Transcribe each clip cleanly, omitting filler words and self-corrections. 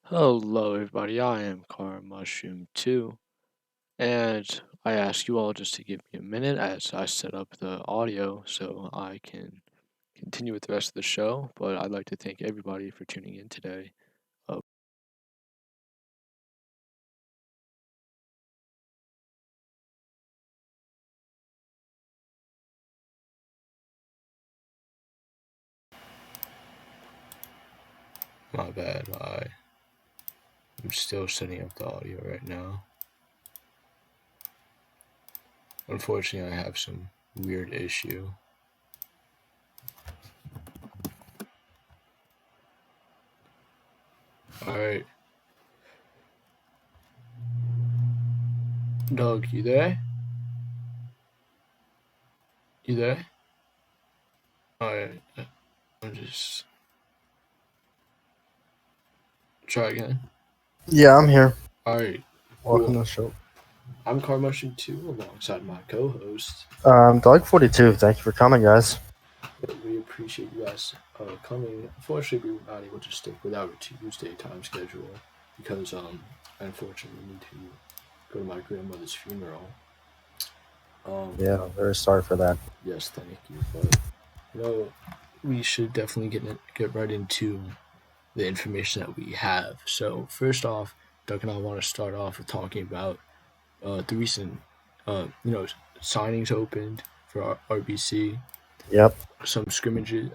Hello, everybody. I am Carmushroom2, and I ask you all just to give me a minute as I set up the audio so I can continue with the rest of the show. But I'd like to thank everybody for tuning in today. Uh, my bad. I'm still setting up the audio right now. Unfortunately, I have some weird issue. Alright. Doug, you there? You there? Alright. I'll just try again. Yeah, I'm here. Alright. Welcome to the show. I'm Carmushroom2 alongside my co-host. Dug42. Thank you for coming, guys. We appreciate you guys coming. Unfortunately, we were not able to stick with our Tuesday time schedule because I unfortunately need to go to my grandmother's funeral. Yeah, very sorry for that. Yes, thank you. But we should definitely get right into the information that we have. So first off, Doug and I want to start off with talking about the recent signings opened for RBC. Yep. Some scrimmages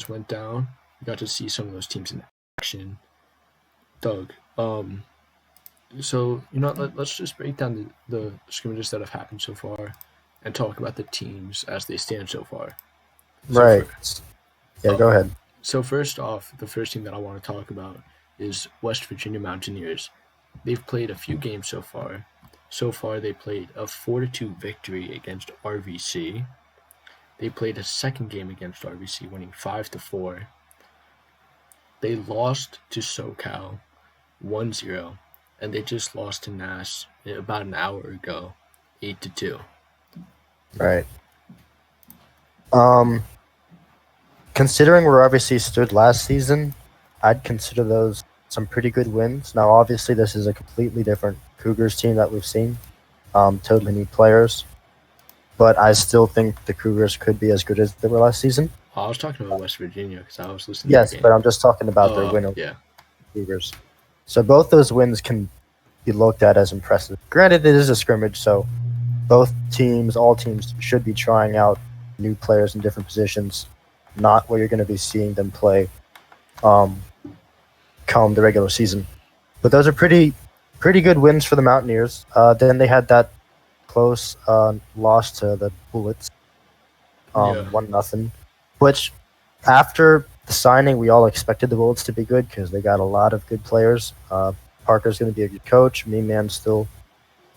went down. We got to see some of those teams in action. Doug, so let's just break down the scrimmages that have happened so far, and talk about the teams as they stand so far. Right. Go ahead. So first off, the first team that I want to talk about is West Virginia Mountaineers. They've played a few games so far. So far, they played a 4-2 victory against RVC. They played a second game against RBC, winning 5-4. They lost to SoCal 1-0, and they just lost to Nash about an hour ago, 8-2. Right. Considering where RBC stood last season, I'd consider those some pretty good wins. Now, obviously, this is a completely different Cougars team that we've seen. Totally new players. But I still think the Cougars could be as good as they were last season. I was talking about West Virginia because I was listening Yes, to the game. but I'm just talking about their win over the Cougars. So both those wins can be looked at as impressive. Granted, it is a scrimmage, so both teams, all teams, should be trying out new players in different positions, not where you're going to be seeing them play come the regular season. But those are pretty good wins for the Mountaineers. Then they had that close loss to the Bullets, 1-0, which after the signing, we all expected the Bullets to be good because they got a lot of good players. Parker's going to be a good coach. Me-Man's still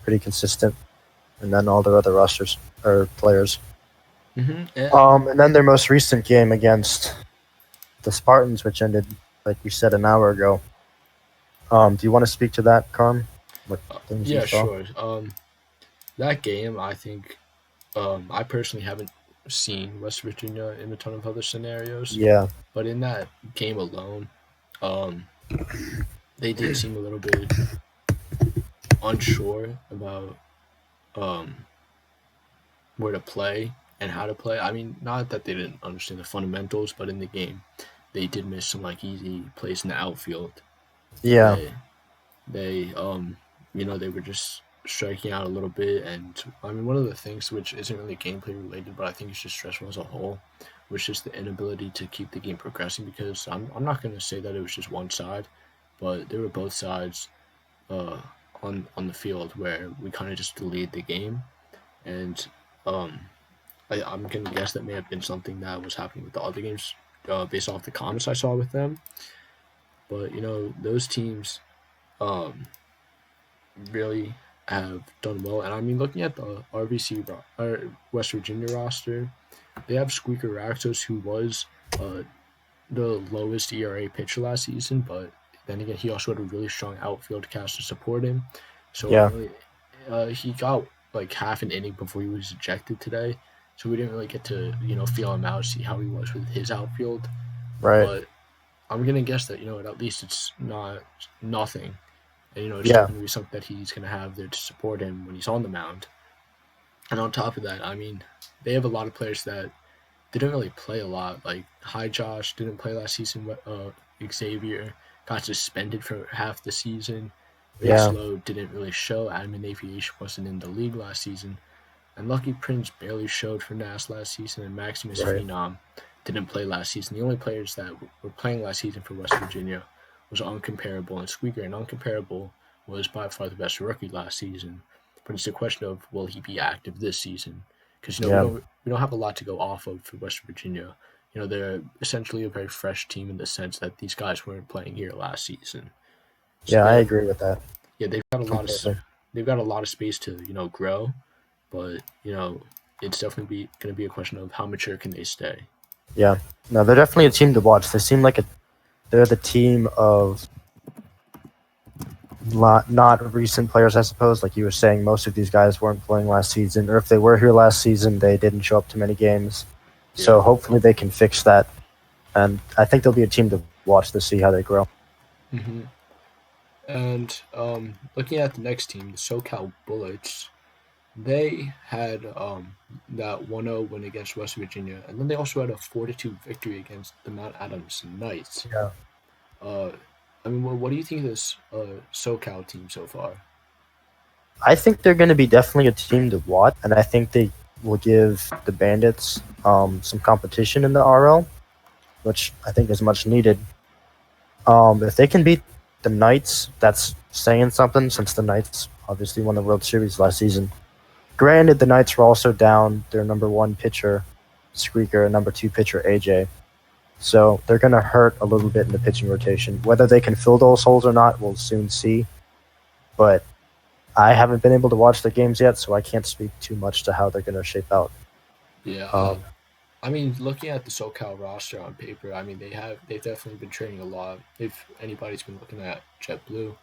pretty consistent. And then all their other rosters or players. Mm-hmm. And then their most recent game against the Spartans, which ended, like we said, an hour ago. Do you want to speak to that, Carm? Sure. That game, I think, I personally haven't seen West Virginia in a ton of other scenarios. Yeah. But in that game alone, they did seem a little bit unsure about where to play and how to play. I mean, not that they didn't understand the fundamentals, but in the game, they did miss some easy plays in the outfield. Yeah. They they were just striking out a little bit, and I mean, one of the things which isn't really gameplay related, but I think it's just stressful as a whole, was just the inability to keep the game progressing. Because I'm not going to say that it was just one side, but there were both sides on the field where we kind of just delayed the game, and I'm going to guess that may have been something that was happening with the other games based off the comments I saw with them. But those teams really have done well. And I mean, looking at the RVC West Virginia roster, they have Squeaker Raxos, who was the lowest ERA pitcher last season, but then again, he also had a really strong outfield cast to support him. So he got half an inning before he was ejected today. So we didn't really get to feel him out, see how he was with his outfield. Right. But I'm gonna guess that at least it's not nothing, and it's Yeah, still gonna be something that he's gonna have there to support him when he's on the mound. And on top of that, I mean, they have a lot of players that didn't really play a lot. Like Hi Josh didn't play last season. Xavier got suspended for half the season. yeah, Winslow didn't really show. Admin Aviation wasn't in the league last season. And Lucky Prince barely showed for NAS last season, and Maximus right. Phenom didn't play last season. The only players that were playing last season for West Virginia was Uncomparable and Squeaker, and Uncomparable was by far the best rookie last season. But it's a question of will he be active this season? Because Yeah, we don't have a lot to go off of for West Virginia. They're essentially a very fresh team in the sense that these guys weren't playing here last season. So yeah, I agree with that they've got completely. a lot of space to grow, but it's definitely going to be a question of how mature can they stay. Yeah, no, they're definitely a team to watch. They seem like they're the team of not recent players, I suppose. Like you were saying, most of these guys weren't playing last season, or if they were here last season, they didn't show up to many games. So Yeah. hopefully they can fix that, and I think they'll be a team to watch to see how they grow. Mm-hmm. And looking at the next team, the SoCal Bullets, they had that 1-0 win against West Virginia, and then they also had a 4-2 victory against the Mount Adams Knights. Yeah, Uh, I mean, what do you think of this SoCal team so far? I think they're going to be definitely a team to watch, and I think they will give the Bandits some competition in the RL, which I think is much needed. If they can beat the Knights, that's saying something since the Knights obviously won the World Series last season. Granted, the Knights were also down their number one pitcher, Squeaker, and number two pitcher, AJ. So they're going to hurt a little bit in the pitching rotation. Whether they can fill those holes or not, we'll soon see. But I haven't been able to watch the games yet, so I can't speak too much to how they're going to shape out. Yeah, Um, I mean, looking at the SoCal roster on paper, I mean they've definitely been training a lot. If anybody's been looking at JetBlue,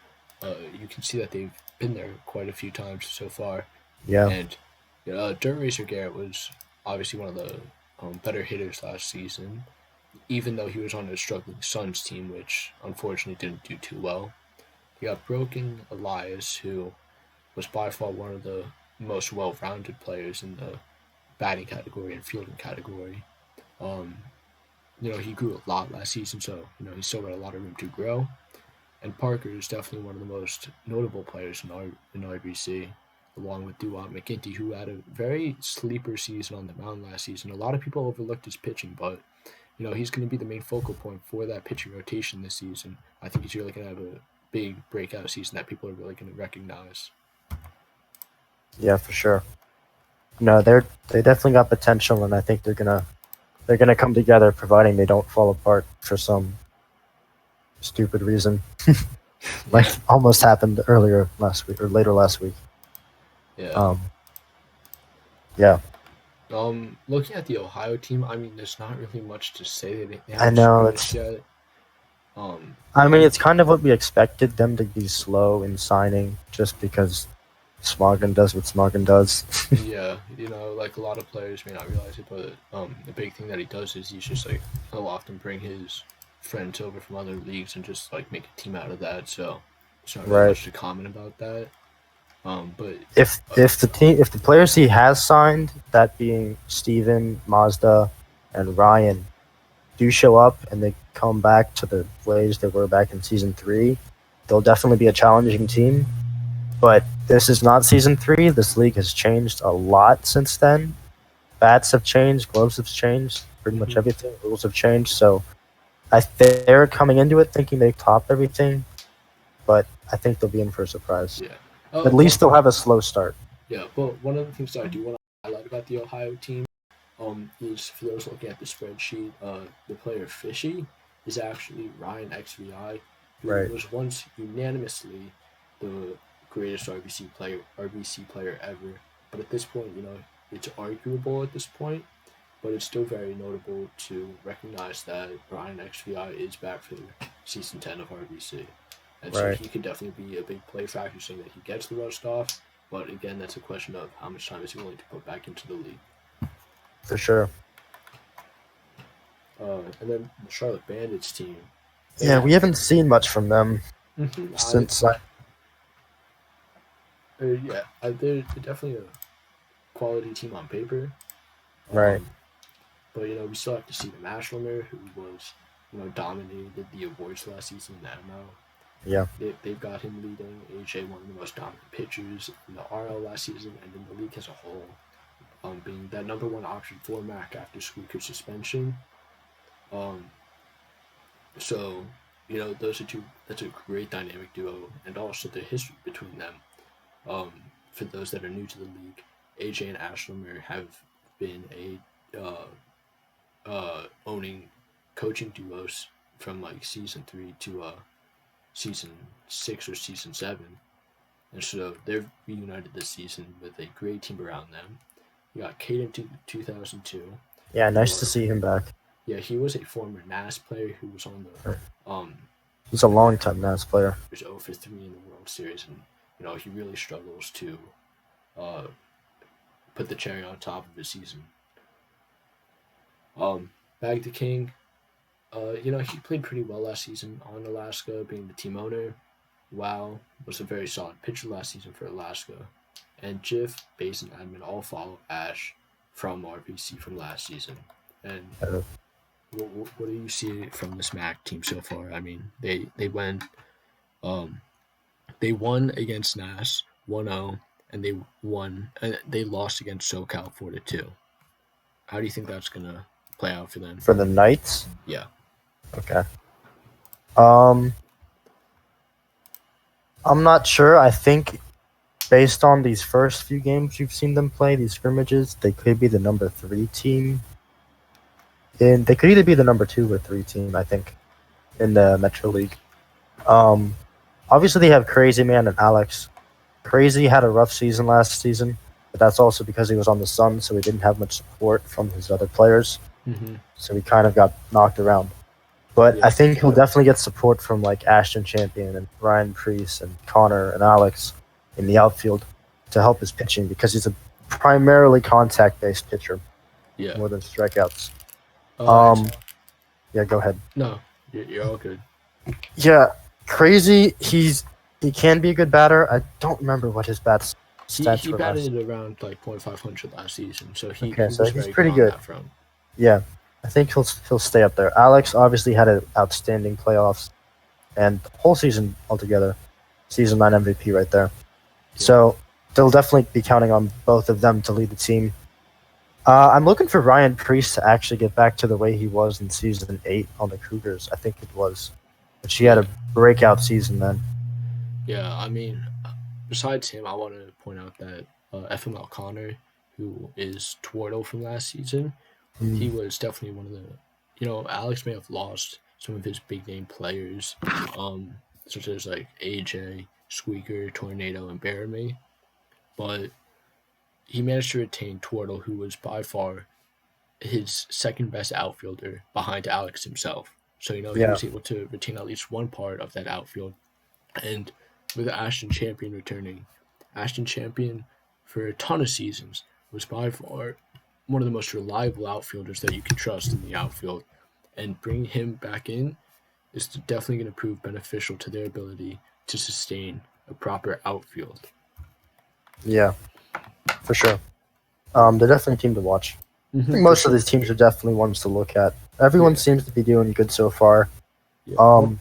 you can see that they've been there quite a few times so far. yeah, And Dirt Racer Garrett was obviously one of the better hitters last season, even though he was on a struggling Suns team, which unfortunately didn't do too well. You got Broken Elias, who was by far one of the most well-rounded players in the batting category and fielding category. Um, he grew a lot last season, so he's still got a lot of room to grow. And Parker is definitely one of the most notable players in RBC, along with Duwop McGinty, who had a very sleeper season on the mound last season. A lot of people overlooked his pitching, but he's going to be the main focal point for that pitching rotation this season. I think he's really going to have a big breakout season that people are really going to recognize. yeah, for sure. No, they definitely got potential, and I think they're gonna come together, providing they don't fall apart for some stupid reason, like almost happened earlier last week or later last week. Yeah. Um, yeah, Looking at the Ohio team, I mean, there's not really much to say. They I haven't know scrimmaged it's. yet. Um, I mean, it's kind of what we expected them to be slow in signing, just because Smoggin does what Smoggin does. yeah, like a lot of players may not realize it, but the big thing that he does is he'll often bring his friends over from other leagues and just like make a team out of that. So it's not really Right. much to comment about that. But If the players he has signed, that being Steven, Mazda, and Ryan, do show up and they come back to the ways they were back in season 3, they'll definitely be a challenging team. But this is not season 3. This league has changed a lot since then. Bats have changed, gloves have changed, pretty much everything. Rules have changed. So they're coming into it thinking they top everything, but I think they'll be in for a surprise. yeah, At least they'll have a slow start. yeah. But one of the things that I do want to highlight about the Ohio team is for those looking at the spreadsheet, the player Fishy is actually Ryan XVI, who Right. was once unanimously the greatest RBC player ever. But at this point, it's arguable at this point, but it's still very notable to recognize that Ryan XVI is back for season 10 of RBC. And so Right. he could definitely be a big play factor, saying that he gets the rust off. But again, that's a question of how much time is he willing to put back into the league. For sure. And then the Charlotte Bandits team. Yeah, we haven't seen much from them since. They're definitely a quality team on paper. Right. But we still have to see the Ashlamir, who was dominated the awards last season in the ML. Yeah. They've got him leading AJ, one of the most dominant pitchers in the RL last season and in the league as a whole, being that number one option for Mac after Squeaker's suspension. So those are two. That's a great dynamic duo, and also the history between them. For those that are new to the league, AJ and Ashlamir have been owning coaching duos from like season 3 to season 6 or season 7, and so they're reunited this season with a great team around them. You got Caden 2002. Yeah, nice to see him back. Yeah, he was a former NAS player who was on the he's a long-time NAS player. He was 0 for 3 in the World Series, and he really struggles to put the cherry on top of his season. Bag the King, he played pretty well last season on Alaska, being the team owner. Wow was a very solid pitcher last season for Alaska. And Jiff, Base, and Admin all follow Ash from RPC from last season. And what do you see from this MAC team so far? I mean, they went, they won against NAS 1-0, and they lost against SoCal 4-2. How do you think that's gonna play out for them? For the Knights? Yeah. Okay. I'm not sure. I think based on these first few games you've seen them play, these scrimmages, they could be the number 3 team. And they could either be the number 2 or 3 team, I think, in the Metro League. Obviously they have Crazy Man and Alex. Crazy had a rough season last season, but that's also because he was on the Sun, so he didn't have much support from his other players. Mm-hmm. So he kind of got knocked around. But I think he'll definitely get support from like Ashton Champion and Ryan Priest and Connor and Alex in the outfield to help his pitching, because he's a primarily contact-based pitcher, more than strikeouts. Yeah, go ahead. No, you're all good. Yeah, Crazy. He can be a good batter. I don't remember what his stats were. He batted around like .500 last season, so he's pretty good. Yeah, I think he'll stay up there. Alex obviously had an outstanding playoffs and whole season altogether. Season 9 MVP right there. Yeah. So they'll definitely be counting on both of them to lead the team. I'm looking for Ryan Priest to actually get back to the way he was in Season 8 on the Cougars, I think it was. But she had a breakout season then. Yeah, I mean, besides him, I want to point out that FML Connor, who is Twardle from last season, he was definitely one of the... Alex may have lost some of his big-name players, such as like AJ, Squeaker, Tornado, and Baramy, but he managed to retain Twardle, who was by far his second-best outfielder behind Alex himself. So, he was able to retain at least one part of that outfield. And with Ashton Champion returning, Ashton Champion, for a ton of seasons, was by far one of the most reliable outfielders that you can trust in the outfield. And bringing him back in is definitely going to prove beneficial to their ability to sustain a proper outfield. Yeah, for sure. They're definitely a team to watch. I think most of these teams are definitely ones to look at. Everyone seems to be doing good so far. One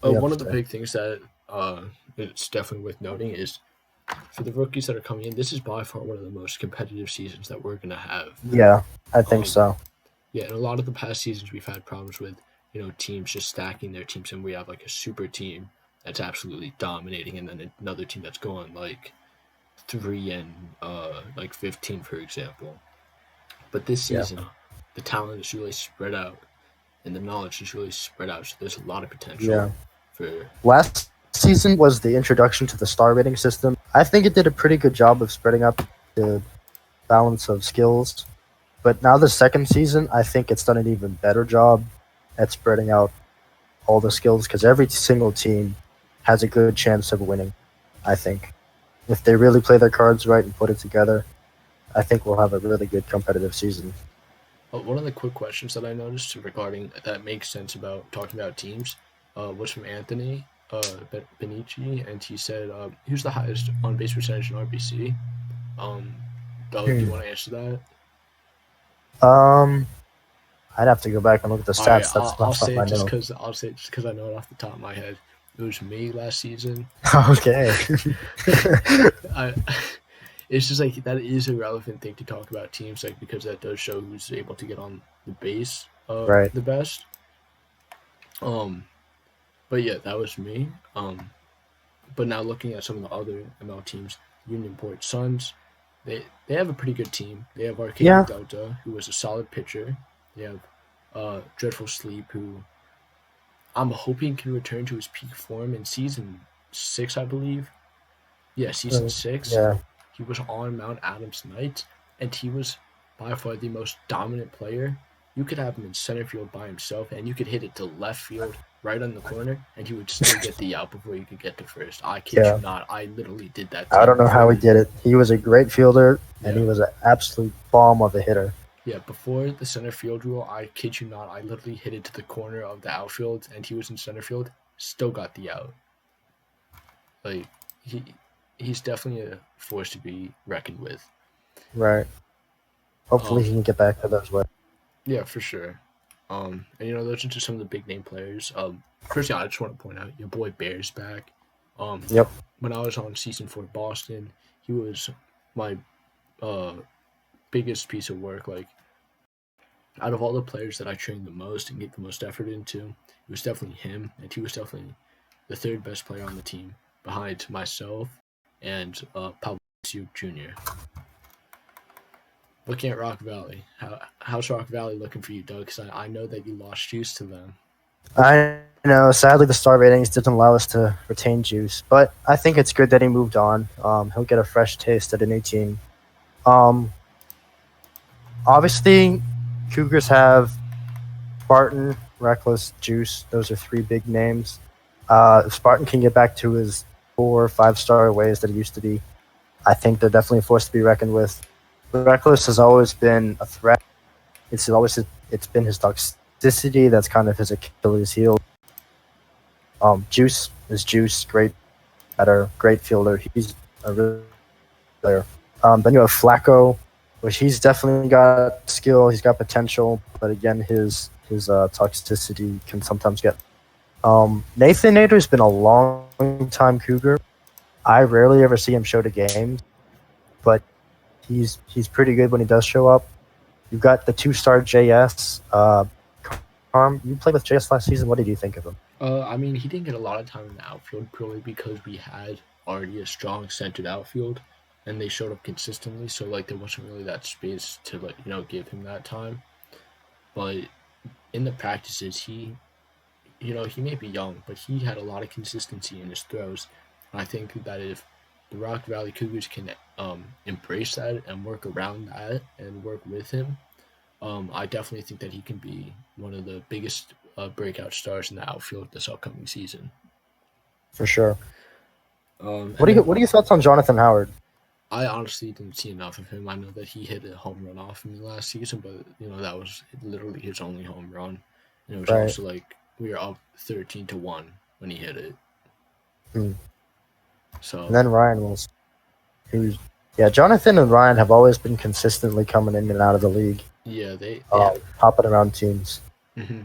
of the big things that it's definitely worth noting is for the rookies that are coming in, this is by far one of the most competitive seasons that we're going to have. Yeah, I think so. Yeah, and a lot of the past seasons we've had problems with, teams just stacking their teams, and we have like a super team that's absolutely dominating, and then another team that's going like 3 and 15, for example. But this season, the talent is really spread out, and the knowledge is really spread out. So there's a lot of potential. Last season was the introduction to the star rating system. I think it did a pretty good job of spreading up the balance of skills. But now the second season, I think it's done an even better job at spreading out all the skills, because every single team has a good chance of winning, I think. If they really play their cards right and put it together, I think we'll have a really good competitive season. One of the quick questions that I noticed regarding that makes sense about talking about teams was from Anthony Benici, and he said who's the highest on base percentage in RBC. Doug, do you want to answer that? I'd have to go back and look at the All right, stats. That's I'll not say something I it just know. because I know it off the top of my head. It was me last season. Okay. It's just like that is a relevant thing to talk about teams, like because that does show who's able to get on the base Right. the best. But yeah, that was me. But now looking at some of the other ML teams, Unionport Suns, they have a pretty good team. They have Arcadia Delta, who was a solid pitcher. They have Dreadful Sleep, who I'm hoping can return to his peak form in season 6, I believe. Yeah, season 6. Yeah. He was on Mount Adams Knights, and he was by far the most dominant player. You could have him in center field by himself, and you could hit it to left field right on the corner, and he would still get the out before you could get to first. I kid you not. I literally did that. I don't know how he did it. He was a great fielder, and he was an absolute bomb of a hitter. Yeah, before the center field rule, I kid you not, I literally hit it to the corner of the outfield, and he was in center field, still got the out. Like, he's definitely a force to be reckoned with. Right. Hopefully he can get back to those ways. Yeah, for sure. And those are just some of the big name players. First, I just want to point out your boy Bear's back. Yep. When I was on season 4 Boston, he was my biggest piece of work. Like, out of all the players that I trained the most and get the most effort into, it was definitely him, and he was definitely the third best player on the team, behind myself and Pablo Jr. Looking at Rock Valley, how's Rock Valley looking for you, Doug? Because I know that you lost juice to them. I know. Sadly, the star ratings didn't allow us to retain Juice, but I think it's good that he moved on. He'll get a fresh taste at a new team. Obviously, Cougars have Spartan, Reckless, Juice. Those are 3 big names. If Spartan can get back to his 4 or 5-star ways that he used to be, I think they're definitely a force to be reckoned with. Reckless has always been a threat. It's been his toxicity that's kind of his Achilles heel. Juice is Juice, great batter, great fielder. He's a really player. Then you have Flacco, which he's definitely got skill. He's got potential, but again, his toxicity can sometimes get. Nathan Nader's been a long time Cougar. I rarely ever see him show to games, but he's pretty good when he does show up. You've got the 2-star JS. You played with JS last season. What did you think of him? I mean, he didn't get a lot of time in the outfield purely because we had already a strong centered outfield, and they showed up consistently. So there wasn't really that space to give him that time. But in the practices, he may be young, but he had a lot of consistency in his throws. And I think that if the Rock Valley Cougars can embrace that and work around that and work with him, I definitely think that he can be one of the biggest breakout stars in the outfield this upcoming season. For sure. What are your thoughts on Jonathan Howard? I honestly didn't see enough of him. I know that he hit a home run off me last season, but that was literally his only home run. And it was also we were up 13-1 when he hit it. So and then Ryan Wilson. Jonathan and Ryan have always been consistently coming in and out of the league. Yeah, they hopping around teams. Mm-hmm.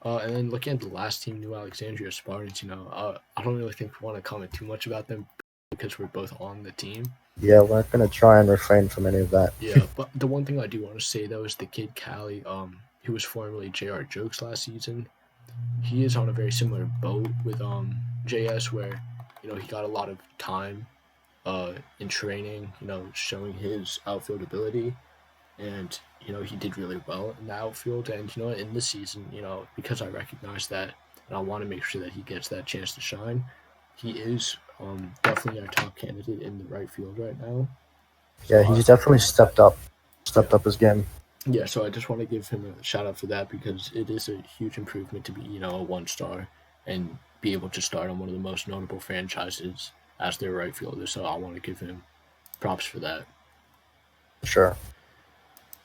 And then looking at the last team, New Alexandria Spartans, I don't really think we want to comment too much about them because we're both on the team. Yeah, we're going to try and refrain from any of that. Yeah, but the one thing I do want to say, though, is the kid Callie, who was formerly JR Jokes last season. He is on a very similar boat with JS where, he got a lot of time in training, showing his outfield ability. And, he did really well in the outfield. And, in this season, because I recognize that and I want to make sure that he gets that chance to shine, he is definitely our top candidate in the right field right now. Yeah, he's definitely stepped up his game. Yeah, so I just want to give him a shout out for that because it is a huge improvement to be, a 1-star and be able to start on one of the most notable franchises as their right fielder. So I want to give him props for that. Sure.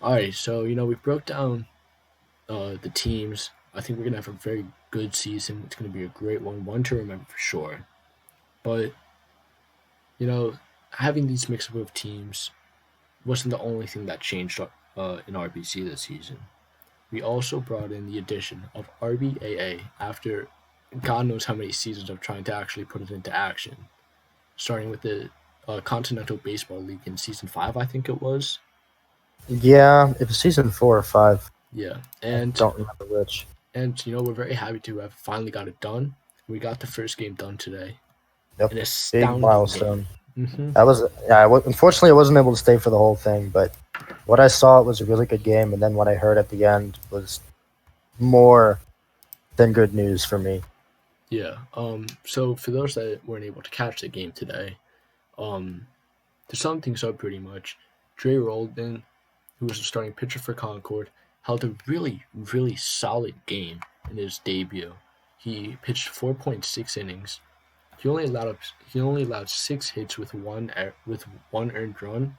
All right, so we broke down the teams. I think we're gonna have a very good season. It's gonna be a great one to remember for sure. But having these mix up of teams wasn't the only thing that changed in RBC this season. We also brought in the addition of RBAA after God knows how many seasons of trying to actually put it into action, starting with the Continental Baseball League in season 5, I think it was. Yeah, it was season 4 or 5. Yeah, and I don't remember which. And we're very happy to have finally got it done. We got the first game done today. Yep, An astounding big milestone. Mm-hmm. That was unfortunately I wasn't able to stay for the whole thing, but what I saw was a really good game, and then what I heard at the end was more than good news for me. Yeah. So for those that weren't able to catch the game today, to sum things up pretty much, Dre Roldan, who was the starting pitcher for Concord, held a really, really solid game in his debut. He pitched 4.6 innings. He only allowed 6 hits with one earned run,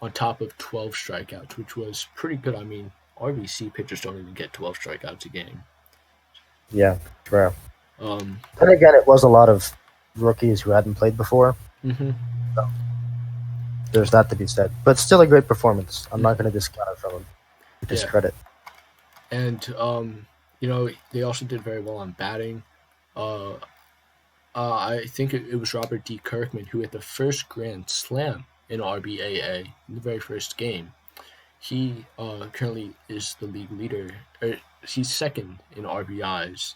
on top of 12 strikeouts, which was pretty good. I mean, RBC pitchers don't even get 12 strikeouts a game. Yeah, rare. Then again, it was a lot of rookies who hadn't played before. Mm-hmm. So there's that to be said, but still a great performance. I'm not going to discount it from him. Discredit. And they also did very well on batting. I think it was Robert D. Kirkman who hit the first grand slam in RBAA in the very first game. He currently is the league leader. He's second in RBIs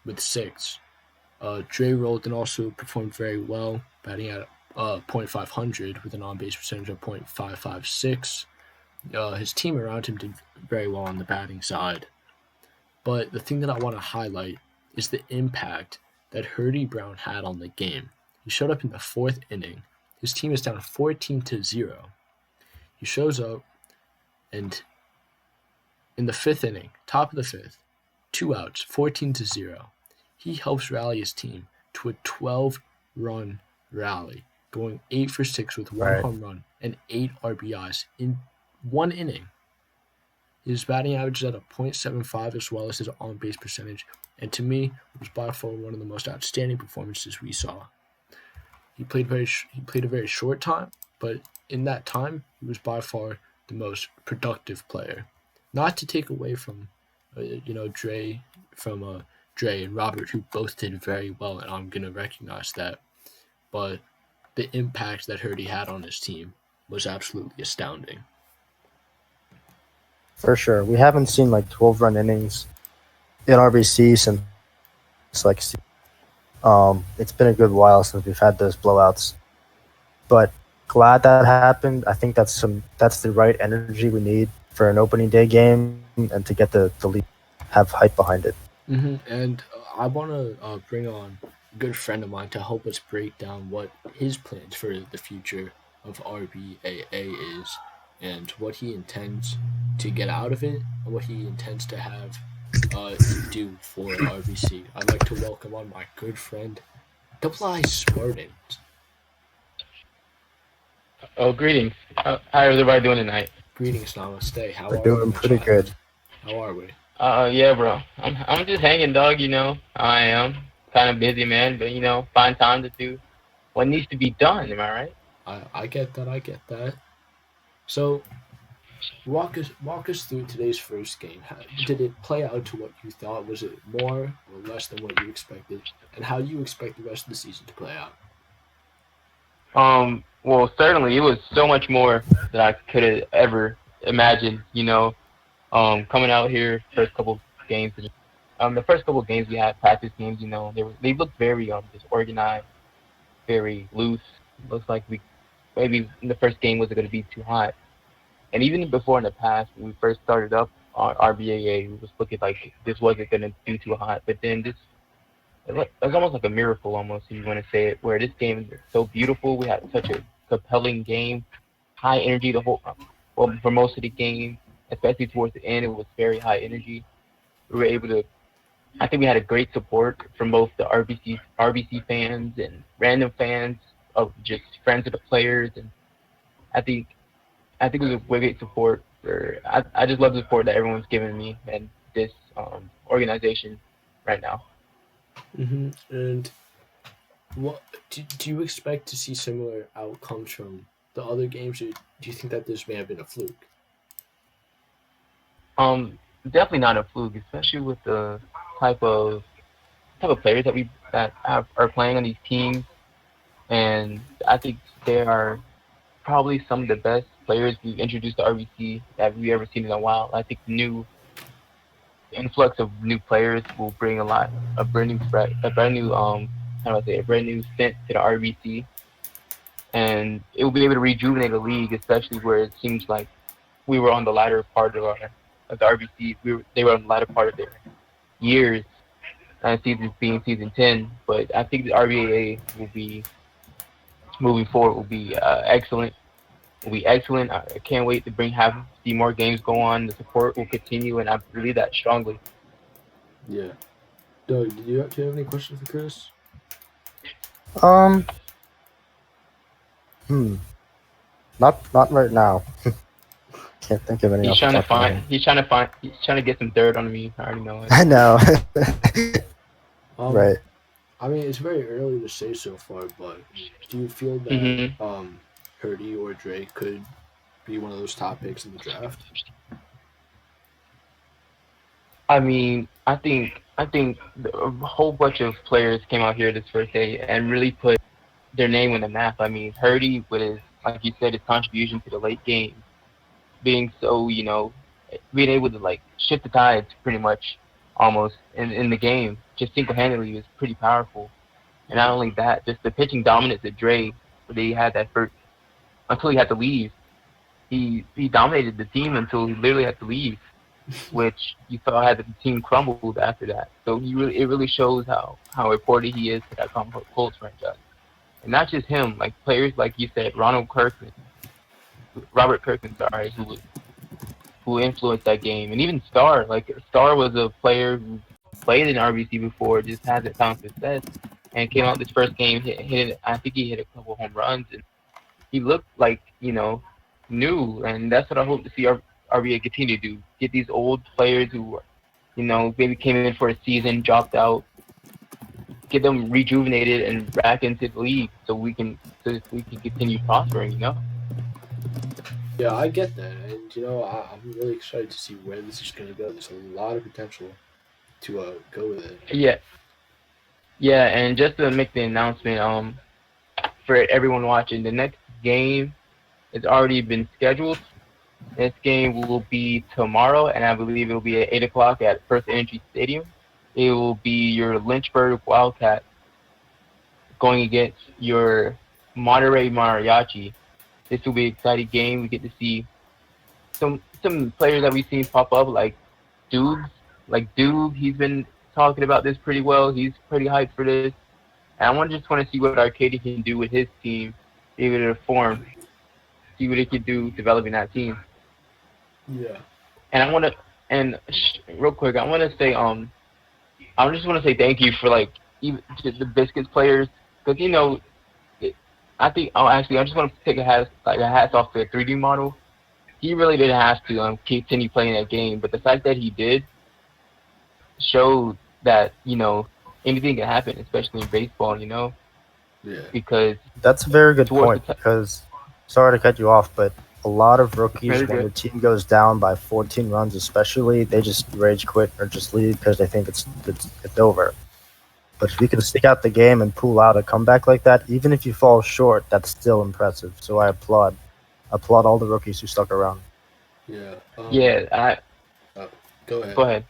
with 6. Dre Roldan also performed very well, batting at .500 with an on-base percentage of .556. His team around him did very well on the batting side. But the thing that I want to highlight is the impact that Hurdy Brown had on the game. He showed up in the 4th inning. His team is down 14-0. He shows up, and in the 5th inning, top of the 5th, 2 outs, 14-0. He helps rally his team to a 12-run rally, going 8 for 6 with 1 home run and 8 RBIs in 1 inning. His batting average is at a .75 as well as his on-base percentage, and to me, it was by far one of the most outstanding performances we saw. He played a very short time, but in that time, he was by far the most productive player. Not to take away from, Dre and Robert, who both did very well, and I'm gonna recognize that. But the impact that Hurdy had on his team was absolutely astounding. For sure, we haven't seen 12-run innings in RBC since it's been a good while since we've had those blowouts. But glad that happened. I think that's the right energy we need for an opening day game and to get the lead, have hype behind it. Mm-hmm. And I want to bring on a good friend of mine to help us break down what his plans for the future of RBAA is and what he intends to get out of it and what he intends to have do for RBC. I'd like to welcome on my good friend, Double I Spartan. Oh, greetings. How is everybody doing tonight? Greetings, Namaste. How We're are doing pretty good. How are we? Yeah, bro. I'm just hanging, dog. I am kind of busy, man, but find time to do what needs to be done. Am I right? I get that. So, walk us through today's first game. Did it play out to what you thought? Was it more or less than what you expected? And how do you expect the rest of the season to play out? Well, certainly it was so much more than I could have ever imagined. Coming out here, first couple games. The first couple games we had practice games. They looked very disorganized, very loose. Looks like maybe in the first game wasn't going to be too hot. And even before in the past, when we first started up on RBAA, it was looking like this wasn't going to do too hot. But then it was almost like a miracle, almost, if you want to say it, where this game is so beautiful. We had such a compelling game, high energy for most of the game, especially towards the end. It was very high energy. We were able to, I think we had a great support from both the RBC fans and random fans of just friends of the players. And I think I think it was a great support. I just love the support that everyone's giving me and this organization right now. And what do you expect to see similar outcomes from the other games, or do you think that this may have been a fluke? Definitely not a fluke, especially with the type of players that are playing on these teams, and I think they are probably some of the best players we've introduced to RBC that we've ever seen in a while. I think the new influx of new players will bring a brand new how do I say, a brand new scent to the RBC, and it will be able to rejuvenate the league, especially where it seems like we were on the latter part of the RBC. They were on the latter part of their years, seasons being season 10. But I think the RBAA will be moving forward will be excellent. Will be excellent. I can't wait to see more games go on. The support will continue, and I believe that strongly. Yeah. Doug, do you have any questions for Chris? Not right now. Can't think of any. He's trying to get some dirt on me. I already know it. I know. Right. I mean, it's very early to say so far, but do you feel that Hurdy or Drake could be one of those top picks in the draft? I mean, I think a whole bunch of players came out here this first day and really put their name on the map. I mean, Hurdy with his, like you said, his contribution to the late game, being so, being able to like shift the tides pretty much almost in the game, just single-handedly was pretty powerful. And not only that, just the pitching dominance that Dre, they had that first, until he had to leave. He dominated the team until he literally had to leave, which you saw had the team crumbled after that. So it really shows how important he is to that Colts franchise. And not just him, like players like you said, Robert Kirkman, who influenced that game, and even Star. Like Star was a player who played in RBC before, just hasn't found success, and came out this first game, I think he hit a couple home runs, and he looked like new, and that's what I hope to see RBA continue to do. Get these old players who, maybe came in for a season, dropped out, get them rejuvenated and back into the league, so we can continue prospering. Yeah, I get that, and I'm really excited to see where this is going to go. There's a lot of potential to go with it. Yeah, and just to make the announcement, for everyone watching, the next game has already been scheduled. This game will be tomorrow, and I believe it will be at 8 o'clock at First Energy Stadium. It will be your Lynchburg Wildcats going against your Monterey Mariachi. This will be an exciting game. We get to see some players that we've seen pop up, like Doogs. Like Doog, he's been talking about this pretty well. He's pretty hyped for this. And I just want to see what Arcadia can do with his team, be able to form, see what he can do developing that team. Yeah. And real quick, I want to say, I just want to say thank you for even to the Biscuits players, because I just want to take a hats off to the 3D model. He really didn't have to continue playing that game, but the fact that he did showed that anything can happen, especially in baseball. Yeah. Because that's a very good point. Because sorry to cut you off, but a lot of rookies, when the team goes down by 14 runs, especially, they just rage quit or just leave because they think it's over. But if you can stick out the game and pull out a comeback like that, even if you fall short, that's still impressive. So I applaud all the rookies who stuck around. Yeah. Go ahead. Go ahead.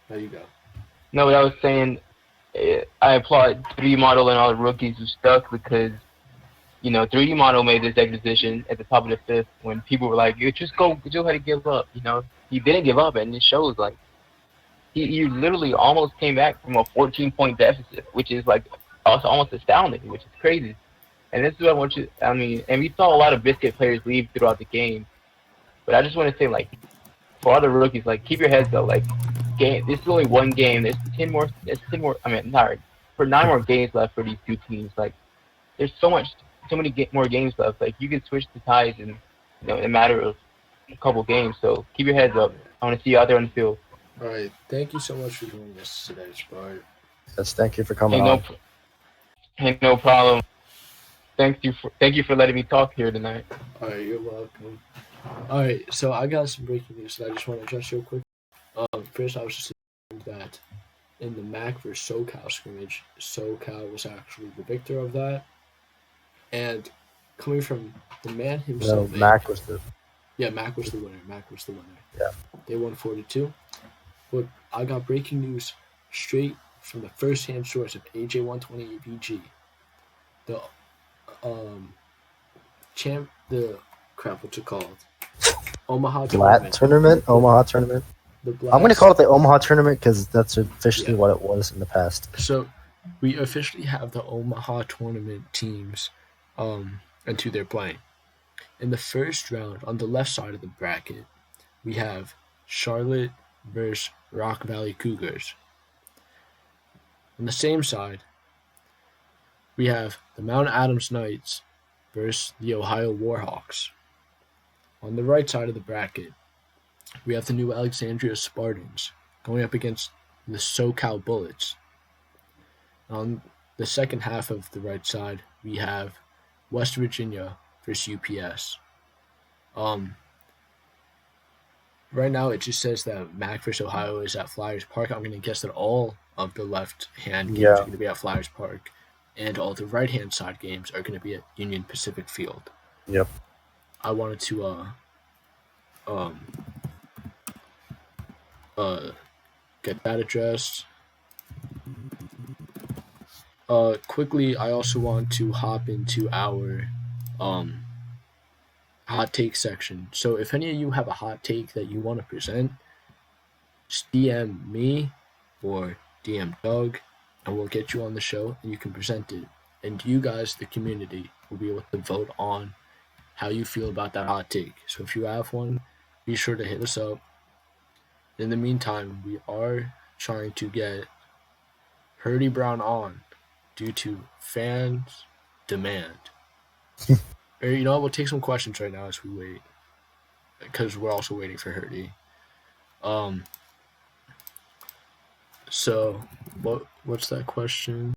There you go. No, what I was saying, I applaud 3D Model and all the rookies who stuck, because 3D Model made this exposition at the top of the fifth when people were like, just go ahead and give up. He didn't give up, and it shows he literally almost came back from a 14-point deficit, which is also almost astounding, which is crazy. And this is what I want you. I mean, and we saw a lot of Biscuit players leave throughout the game, but I just want to say, for all the rookies, keep your heads up. This is only one game. There's 10 more. I mean, sorry, for 9 more games left for these two teams. There's so many more games left. You can switch the ties in a matter of a couple games. So keep your heads up. I want to see you out there on the field. All right. Thank you so much for joining us today, Spart. Yes, thank you for coming Hey, on. no problem. Thank you for letting me talk here tonight. All right, you're welcome. All right, so I got some breaking news that I just want to address real quick. First, I was just saying that in the MAC versus SoCal scrimmage, SoCal was actually the victor of that. And coming from the man himself, Mac was the Mac was the winner. Mac was the winner. Yeah. They won 4-2. But I got breaking news straight from the first-hand source of AJ128VG. The what's it called? Omaha tournament. Omaha tournament. I'm going to call it the Omaha tournament because that's officially what it was in the past. So we officially have the Omaha tournament teams and who they're playing. In the first round, on the left side of the bracket, we have Charlotte versus Rock Valley Cougars. On the same side, we have the Mount Adams Knights versus the Ohio Warhawks. On the right side of the bracket, we have the New Alexandria Spartans going up against the SoCal Bullets. On the second half of the right side, we have West Virginia versus UPS. Right now, it just says that MAC versus Ohio is at Flyers Park. I'm going to guess that all of the left-hand games are going to be at Flyers Park, and all the right-hand side games are going to be at Union Pacific Field. Yep. I wanted to get that addressed. Quickly, I also want to hop into our hot take section. So if any of you have a hot take that you want to present, just DM me or DM Doug, and we'll get you on the show and you can present it. And you guys, the community, will be able to vote on how you feel about that hot take. So if you have one, be sure to hit us up. In the meantime, we are trying to get Hurdy Brown on due to fans' demand. Or, you know, we'll take some questions right now as we wait, because we're also waiting for Hurdy. So, what's that question?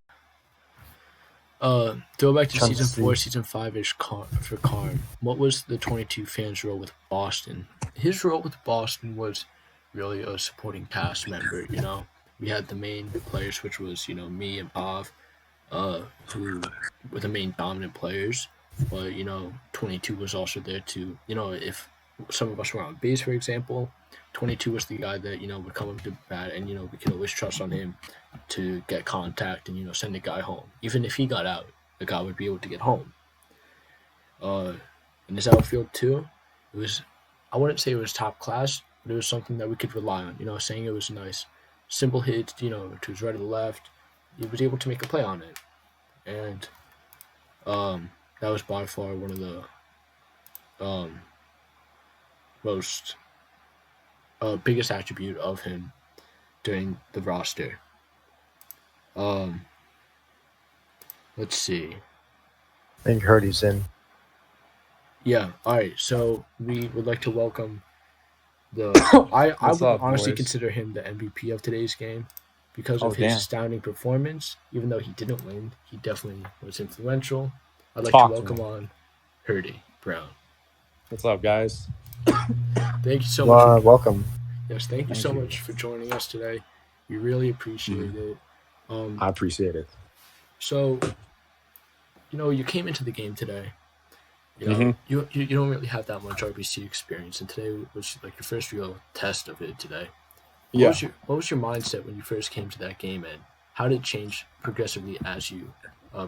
Go back to season 4, season 5-ish for Carm. What was the 22 fans' role with Boston? His role with Boston was really a supporting cast member. You know, we had the main players, which was, you know, me and Pav, who were the main dominant players. But, you know, 22 was also there to, you know, if some of us were on base, for example, 22 was the guy that, you know, would come up to bat, and, you know, we could always trust on him to get contact and, you know, send the guy home. Even if he got out, the guy would be able to get home. In his outfield, too, it was, I wouldn't say it was top class, but it was something that we could rely on, you know, saying it was nice. Simple hits, you know, to his right or the left. He was able to make a play on it. And that was by far one of the most biggest attribute of him during the roster. Let's see. I think Hurdy's in. Yeah. All right. So we would like to welcome the. I would honestly consider him the MVP of today's game because of his astounding performance. Even though he didn't win, he definitely was influential. I'd like to welcome on Hurdy Brown. What's up, guys? Thank you so much. Welcome. Yes, thank you so much for joining us today. We really appreciate it. I appreciate it. So, you know, you came into the game today. You know, you don't really have that much RBC experience, and today was like your first real test of it today. What was your mindset when you first came to that game, and how did it change progressively as you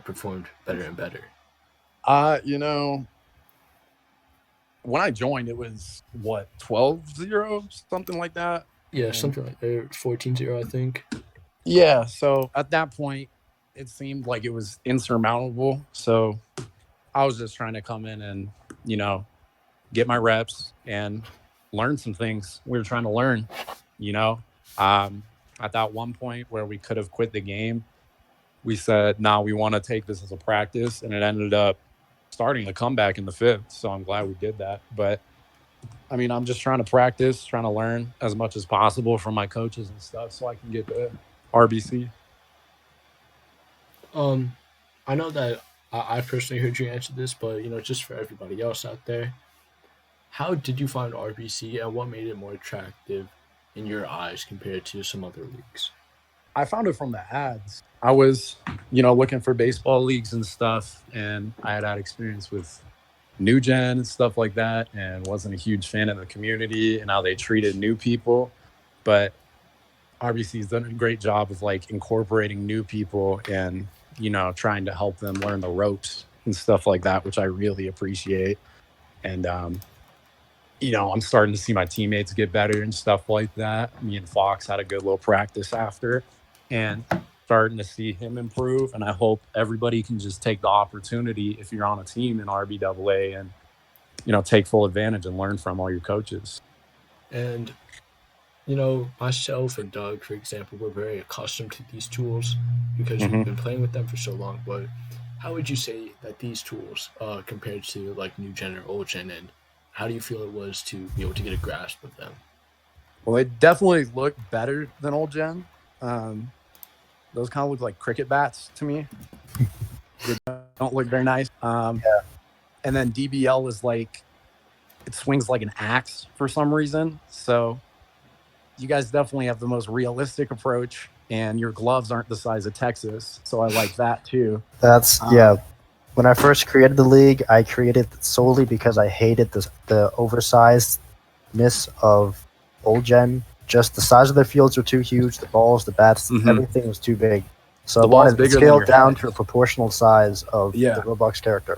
performed better and better? You know, when I joined, it was, 12-0, something like that? Yeah, something like 14-0, I think. Yeah, so at that point, it seemed like it was insurmountable. So I was just trying to come in and, you know, get my reps and learn some things. We were trying to learn, you know. At that one point where we could have quit the game, we said, nah, we want to take this as a practice, and it ended up starting a comeback in the 5th. So I'm glad we did that. But I mean, I'm just trying to practice, trying to learn as much as possible from my coaches and stuff so I can get the RBC. I know that I personally heard you answer this, but just for everybody else out there, how did you find RBC and what made it more attractive in your eyes compared to some other leagues? I found it from the ads. I was, looking for baseball leagues and stuff, and I had experience with new gen and stuff like that, and wasn't a huge fan of the community and how they treated new people. But RBC's done a great job of like incorporating new people and trying to help them learn the ropes and stuff like that, which I really appreciate. And I'm starting to see my teammates get better and stuff like that. Me and Fox had a good little practice after, and starting to see him improve. And I hope everybody can just take the opportunity if you're on a team in RBAA and take full advantage and learn from all your coaches. And myself and Doug, for example, we're very accustomed to these tools because we've been playing with them for so long. But how would you say that these tools compared to like new gen or old gen, and how do you feel it was to be able to get a grasp of them? Well, it definitely looked better than old gen. Those kind of look like cricket bats to me. They don't look very nice. And then DBL is like, it swings like an axe for some reason. So you guys definitely have the most realistic approach, and your gloves aren't the size of Texas. So I like that too. That's, When I first created the league, I created it solely because I hated the oversizedness of old gen. Just the size of the fields were too huge, the balls, the bats, everything was too big. So I wanted to scale down to a proportional size of the Roblox character.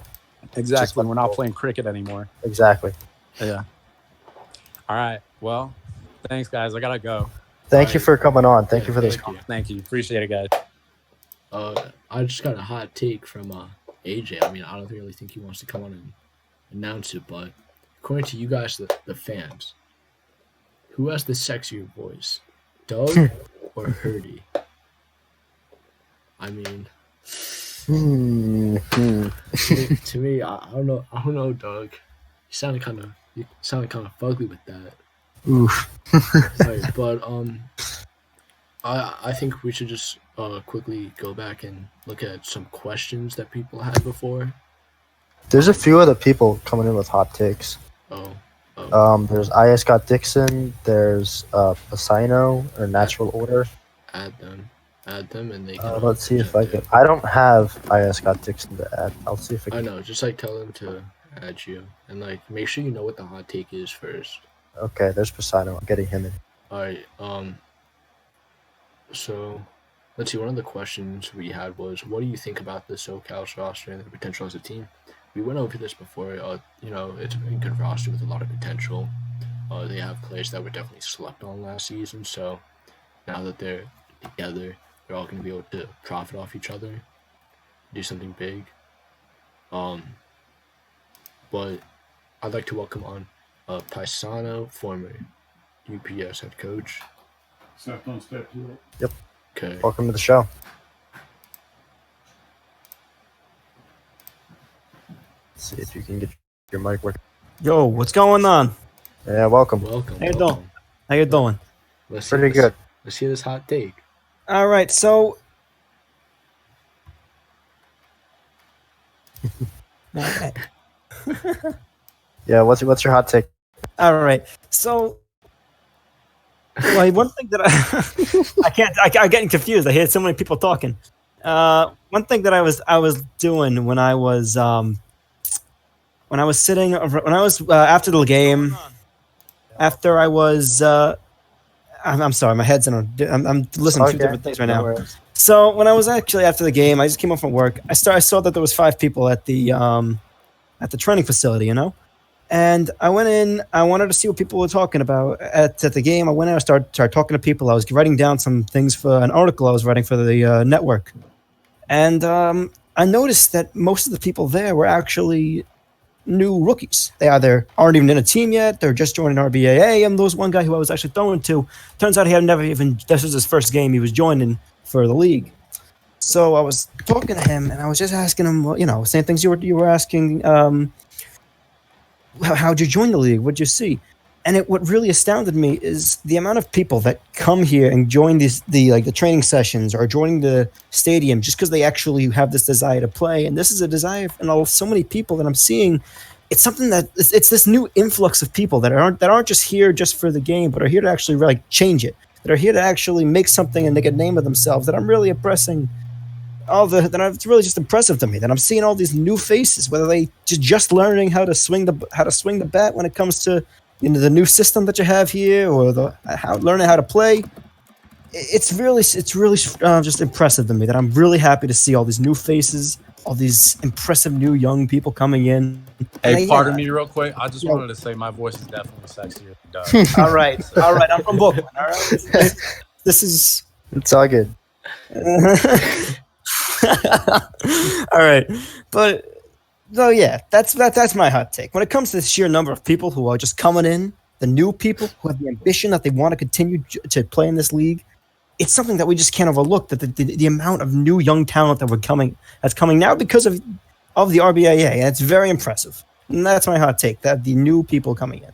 Exactly. We're not playing cricket anymore. Exactly. Yeah. All right. Well, thanks, guys. I got to go. Thank you for coming on. Thank you for this. Thank you. Appreciate it, guys. I just got a hot take from AJ. I mean, I don't really think he wants to come on and announce it, but according to you guys, the fans, who has the sexier voice, Doug or Hurdy? I mean, to me, I don't know, Doug. You sounded kind of fugly with that. Oof. Right, but I think we should just quickly go back and look at some questions that people had before. There's a few other people coming in with hot takes. There's I.S. Scott Dixon. There's Pasino or Natural Order. Add them, and they can. Let's see if I can. I don't have I.S. Scott Dixon to add. I'll see if I can. I know. Just like tell them to add you, and like make sure you know what the hot take is first. Okay, there's Pasino. I'm getting him in. All right. So, let's see. One of the questions we had was, what do you think about the SoCal's roster and their potential as a team? We went over this before. It's a very good roster with a lot of potential. They have players that were definitely slept on last season. So now that they're together, they're all going to be able to profit off each other, do something big. But I'd like to welcome on Paisano, former UPS head coach. Step 2. Yep. Okay. Welcome to the show. Let's see if you can get your mic working. Yo, what's going on? Yeah, welcome. How you doing? How you doing? Pretty good. Let's hear this hot take. All right, so Yeah, what's your hot take? all right, so one thing that I'm getting confused. I hear so many people talking. One thing that I was doing when I was sitting after the game, after I was I'm sorry, my head's in. I'm listening to two different things right now. So when I was actually after the game, I just came home from work. I saw that there was 5 people at the training facility, and I went in. I wanted to see what people were talking about at the game. I went in. I started talking to people. I was writing down some things for an article I was writing for the network, and I noticed that most of the people there were actually new rookies. They either aren't even in a team yet, they're just joining RBAA, and there was one guy who I was actually throwing to. Turns out he had never even, this was his first game he was joining for the league. So I was talking to him, and I was just asking him, same things you were asking how'd you join the league? What'd you see? And what really astounded me is the amount of people that come here and join the training sessions or joining the stadium just because they actually have this desire to play. And this is a desire, and so many people that I'm seeing. It's something that it's this new influx of people that aren't just here just for the game, but are here to actually like change it. That are here to actually make something and make a name of themselves. That I'm really impressing. It's really just impressive to me that I'm seeing all these new faces, whether they just learning how to swing the bat when it comes to the new system that you have here, or learning how to play. It's really just impressive to me that I'm really happy to see all these new faces, all these impressive new young people coming in. Hey, pardon me real quick. I just wanted to say my voice is definitely sexier than Doug. All right. I'm from Brooklyn. All right. This is. It's all good. All right, but so yeah, that's my hot take. When it comes to the sheer number of people who are just coming in, the new people who have the ambition that they want to continue to play in this league, it's something that we just can't overlook. That the amount of new young talent that's coming now because of the RBAA, and it's very impressive. And that's my hot take. That the new people coming in.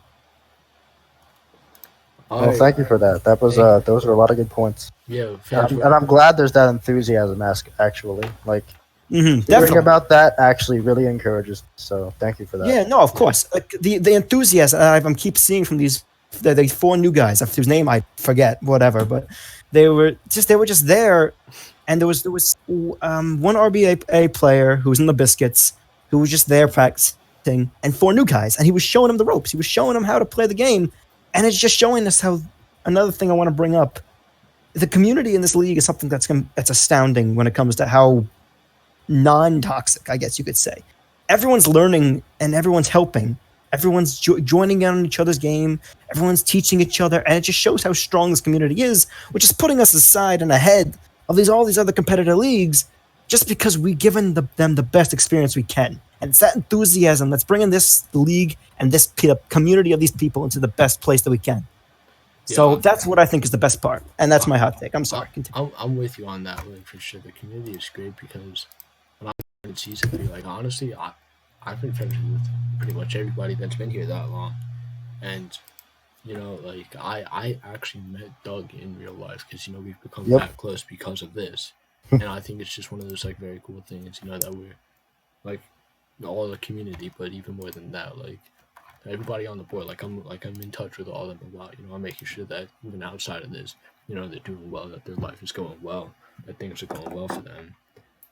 Well, thank you for that. That was those were a lot of good points. Yeah, and I'm glad there's that enthusiasm. Actually, like definitely about that actually really encourages. So thank you for that. Yeah, no, of course. Like the enthusiasm I keep seeing from these 4 new guys, whose name I forget, whatever, but they were just there, and there was one RBAA player who was in the biscuits who was just there practicing, and 4 new guys, and he was showing them the ropes. He was showing them how to play the game. And it's just showing us how. Another thing I want to bring up: the community in this league is something that's astounding when it comes to how non-toxic, I guess you could say. Everyone's learning and everyone's helping. Everyone's joining in on each other's game. Everyone's teaching each other, and it just shows how strong this community is, which is putting us aside and ahead of all these other competitor leagues, just because we've given them the best experience we can. And it's that enthusiasm that's bringing this league and this community of these people into the best place that we can. Yeah. So that's what I think is the best part. And that's my hot take. I'm sorry. I'm with you on that one for sure. The community is great because when I was in season 3, like, honestly, I've been friends with pretty much everybody that's been here that long. And, like, I actually met Doug in real life because, we've become that close because of this. And I think it's just one of those, like, very cool things, that we're, like, all the community, but even more than that, like, everybody on the board, like I'm in touch with all of them a lot. I'm making sure that even outside of this, they're doing well, that their life is going well, that things are going well for them.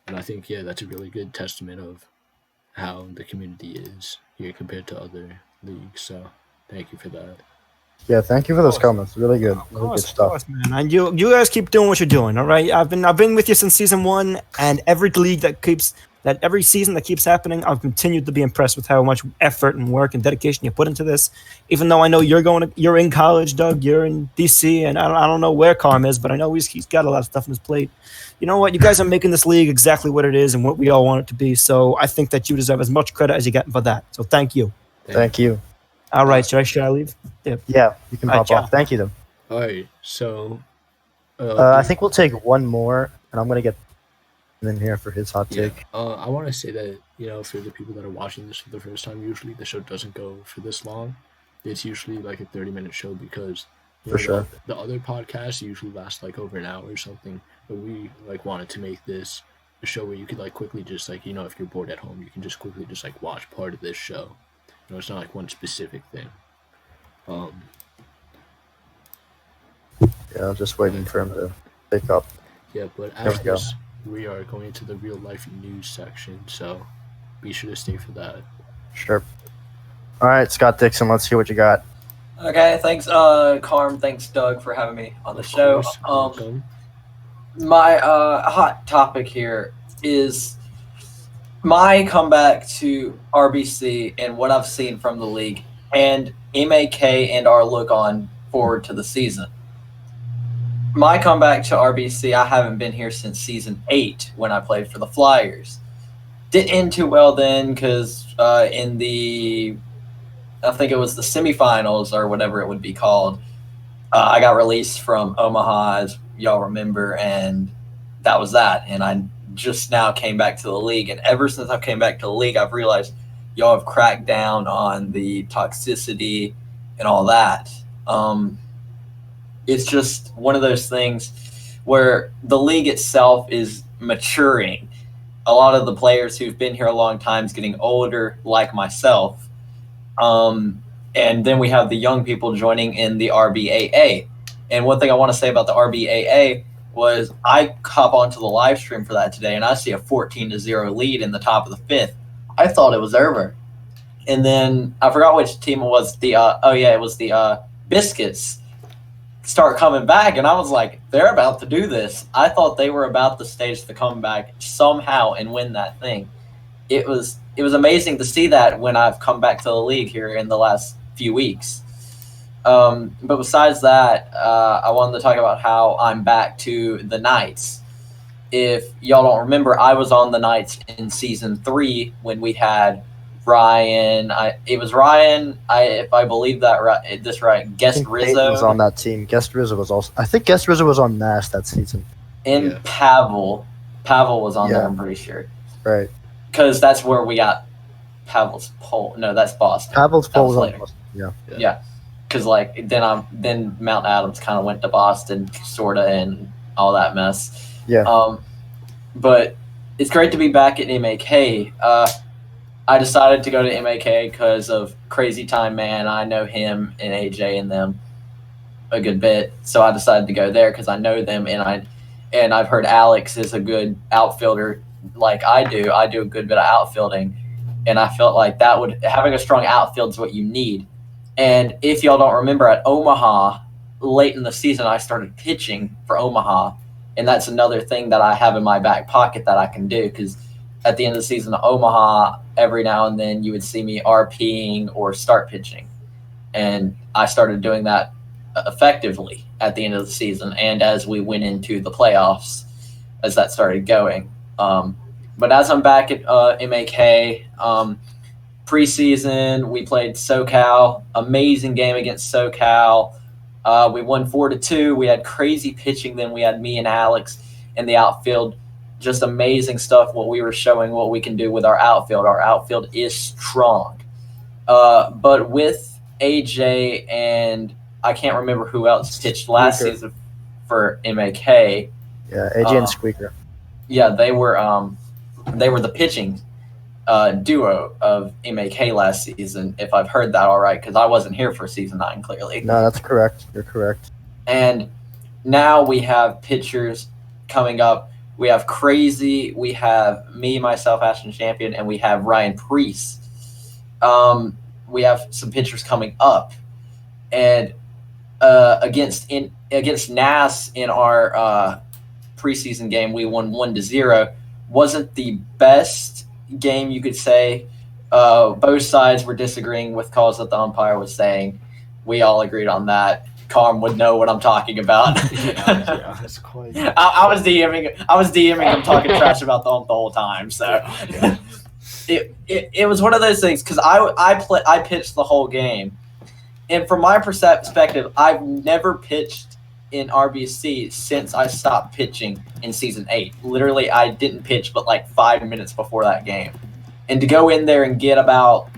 And I think, that's a really good testament of how the community is here compared to other leagues. So thank you for that. Yeah, thank you for those comments. Really good. Really good stuff. Of course, man. And you guys keep doing what you're doing, all right? I've been with you since season 1, and every season that keeps happening, I've continued to be impressed with how much effort and work and dedication you put into this. Even though I know you're in college, Doug, you're in DC, and I don't know where Carm is, but I know he's got a lot of stuff on his plate. You know what? You guys are making this league exactly what it is and what we all want it to be. So I think that you deserve as much credit as you get for that. So thank you. Thank you. All right, should I leave? Yeah, you can pop off. Thank you, then. All right, so I think we'll take one more, and I'm gonna get in here for his hot take. I want to say that for the people that are watching this for the first time, usually the show doesn't go for this long. It's usually like a 30-minute show because for sure the other podcasts usually last like over an hour or something. But we wanted to make this a show where you could quickly just if you're bored at home, you can just quickly just watch part of this show. It's not one specific thing. Yeah, I'm just waiting for him to pick up. Yeah, but after this, we are going to the real life news section, so be sure to stay for that. Sure. All right, Scott Dixon, let's hear what you got. Okay, thanks, Carm. Thanks, Doug, for having me on the show. Welcome. My hot topic here is my comeback to RBC and what I've seen from the league, and MAK and our look on forward to the season. My comeback to RBC, I haven't been here since season 8 when I played for the Flyers. Didn't end too well then because in the, I think it was the semifinals or whatever it would be called, I got released from Omaha, as y'all remember, and that was that. And I just now came back to the league, and ever since I came back to the league, I've realized y'all have cracked down on the toxicity and all that. It's just one of those things where the league itself is maturing. A lot of the players who've been here a long time is getting older, like myself. And then we have the young people joining in the RBAA. And one thing I want to say about the RBAA was I hop onto the live stream for that today, and I see a 14-0 lead in the top of the fifth. I thought it was over. And then I forgot which team it was. It was the Biscuits start coming back, and I was like, they're about to do this. I thought they were about to stage the comeback somehow and win that thing. It was amazing to see that when I've come back to the league here in the last few weeks. But besides that, I wanted to talk about how I'm back to the Knights. If y'all don't remember, I was on the Knights in season 3 when we had Ryan. If I believe that right. Guest Rizzo was on that team. Guest Rizzo was also. I think Guest Rizzo was on Nash that season. And Pavel was on there. I'm pretty sure. Right. Because that's where we got Pavel's poll. No, that's Boston. Pavel's poll was later. on Boston. Yeah. Because then Mount Adams kind of went to Boston, sorta, and all that mess. Yeah. But it's great to be back at MAK. I decided to go to MAK because of Crazy Time Man. I know him and AJ and them a good bit, so I decided to go there because I know them, and I've heard Alex is a good outfielder like I do. I do a good bit of outfielding, and I felt like having a strong outfield is what you need. And if y'all don't remember, at Omaha, late in the season, I started pitching for Omaha, and that's another thing that I have in my back pocket that I can do because at the end of the season, Omaha, every now and then you would see me RPing or start pitching. And I started doing that effectively at the end of the season and as we went into the playoffs, as that started going. But as I'm back at MAK, preseason, we played SoCal. Amazing game against SoCal. We won 4-2. We had crazy pitching. Then we had me and Alex in the outfield. Just amazing stuff, what we were showing, what we can do with our outfield. Our outfield is strong. But with AJ and I can't remember who else pitched last season for MAK. Yeah, AJ and Squeaker. Yeah, they were the pitching duo of MAK last season, if I've heard that all right, because I wasn't here for season 9, clearly. No, that's correct. You're correct. And now we have pitchers coming up. We have Crazy, we have me, myself, Ashton Champion, and we have Ryan Priest. We have some pitchers coming up. And against NAS in our preseason game, we won 1-0. Wasn't the best game, you could say. Both sides were disagreeing with calls that the umpire was saying. We all agreed on that. Carm would know what I'm talking about. That's quite. I was DMing him talking trash about the ump the whole time. So it was one of those things because I pitched the whole game, and from my perspective, I've never pitched in RBC since I stopped pitching in season 8. Literally, I didn't pitch but like 5 minutes before that game, and to go in there and get about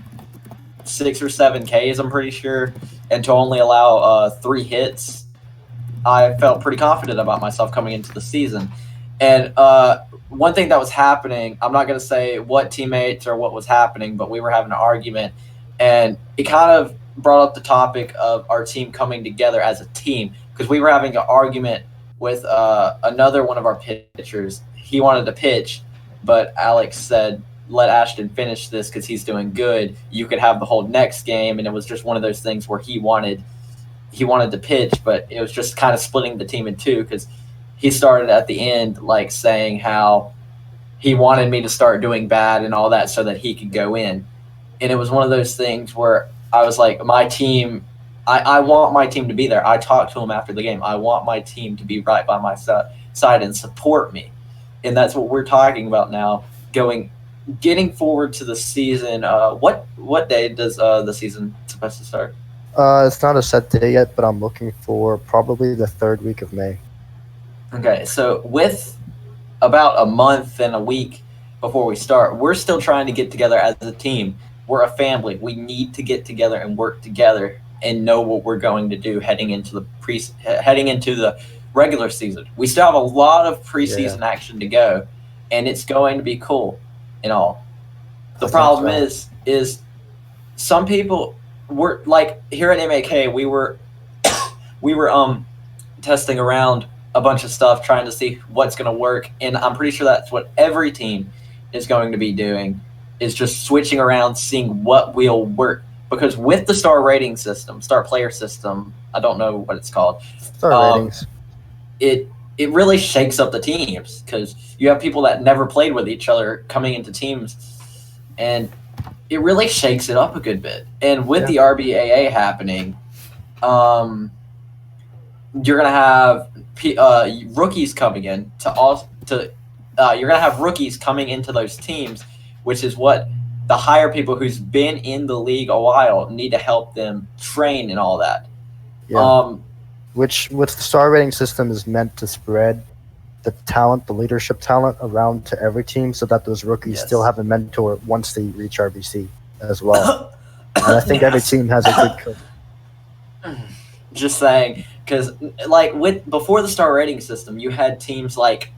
6 or 7 Ks, I'm pretty sure, and to only allow 3 hits, I felt pretty confident about myself coming into the season. And one thing that was happening, I'm not going to say what teammates or what was happening, but we were having an argument, and it kind of brought up the topic of our team coming together as a team, because we were having an argument with another one of our pitchers. He wanted to pitch, but Alex said, let Ashton finish this because he's doing good. You could have the whole next game, and it was just one of those things where he wanted to pitch, but it was just kind of splitting the team in two because he started at the end like saying how he wanted me to start doing bad and all that so that he could go in. And it was one of those things where I was like, my team, I want my team to be there. I talked to him after the game. I want my team to be right by my side and support me. And that's what we're talking about now, getting forward to the season. What day does the season supposed to start? It's not a set day yet, but I'm looking for probably the 3rd week of May. Okay, so with about a month and a week before we start, we're still trying to get together as a team. we're a family. We need to get together and work together and know what we're going to do heading into the regular season. We still have a lot of preseason action to go, and it's going to be cool and all. The problem is some people were like here at MAK, we were testing around a bunch of stuff, trying to see what's going to work, and I'm pretty sure that's what every team is going to be doing, is just switching around, seeing what will work. Because with the star player system, I don't know what it's called. Star ratings. It really shakes up the teams because you have people that never played with each other coming into teams, and it really shakes it up a good bit. And with the RBAA happening, you're gonna have rookies coming in you're gonna have rookies coming into those teams, which is what the higher people who's been in the league a while need to help them train and all that. Yeah. Which with the star rating system is meant to spread the talent, the leadership talent around to every team, so that those rookies still have a mentor once they reach RBC as well. And I think every team has a good coach. Just saying, because like before the star rating system, you had teams like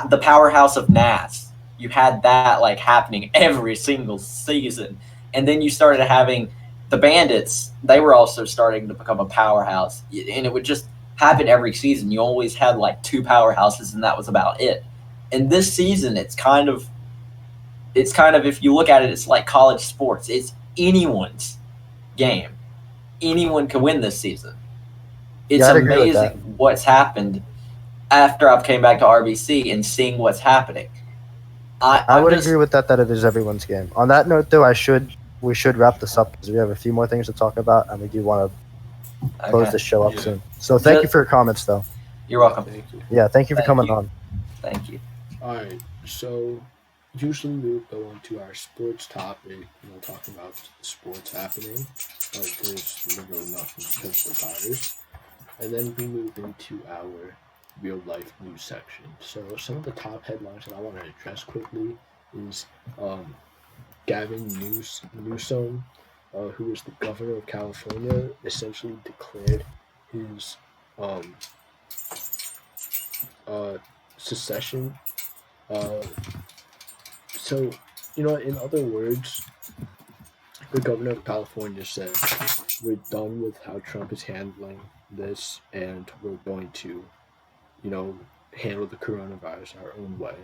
the powerhouse of NAS. You had that like happening every single season, and then you started having the Bandits. They were also starting to become a powerhouse, and it would just happen every season. You always had like 2 powerhouses, and that was about it. And this season, it's kind of if you look at it, it's like college sports. It's anyone's game. Anyone can win this season. It's amazing what's happened after I've came back to RBC and seeing what's happening. I would agree with that it is everyone's game. On that note, though, we should wrap this up because we have a few more things to talk about, and we do want to close the show up soon. So thank you for your comments, though. You're welcome. Thank you. Yeah, thank you for coming on. Thank you. All right, so usually we'll go into our sports topic, talking about sports happening, but there's literally nothing because of the virus. And then we move into our real-life news section. So some of the top headlines that I want to address quickly is Gavin Newsom, who is the governor of California, essentially declared his secession. So, in other words, the governor of California said, we're done with how Trump is handling this, and we're going to, handle the coronavirus our own way.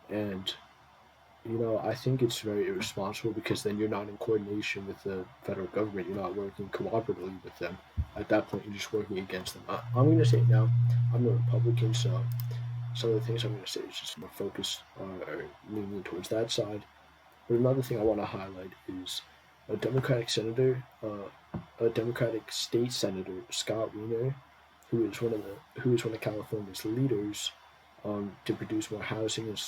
And, I think it's very irresponsible because then you're not in coordination with the federal government. You're not working cooperatively with them. At that point, you're just working against them. I'm going to say now, I'm a Republican, so some of the things I'm going to say is just more focused or leaning towards that side. But another thing I want to highlight is a Democratic state senator, Scott Wiener, who is one of California's leaders to produce more housing and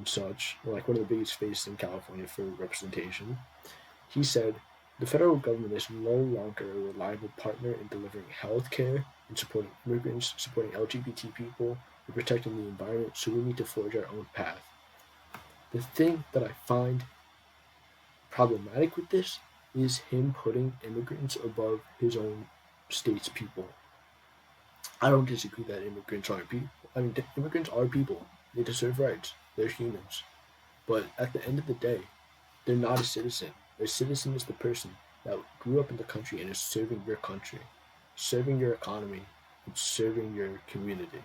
such, like one of the biggest faces in California for representation. He said, the federal government is no longer a reliable partner in delivering health care, in supporting immigrants, supporting LGBT people, and protecting the environment, so we need to forge our own path. The thing that I find problematic with this is him putting immigrants above his own state's people. I don't disagree that immigrants are people. Immigrants are people. They deserve rights. They're humans. But at the end of the day, they're not a citizen. A citizen is the person that grew up in the country and is serving your country, serving your economy, and serving your community.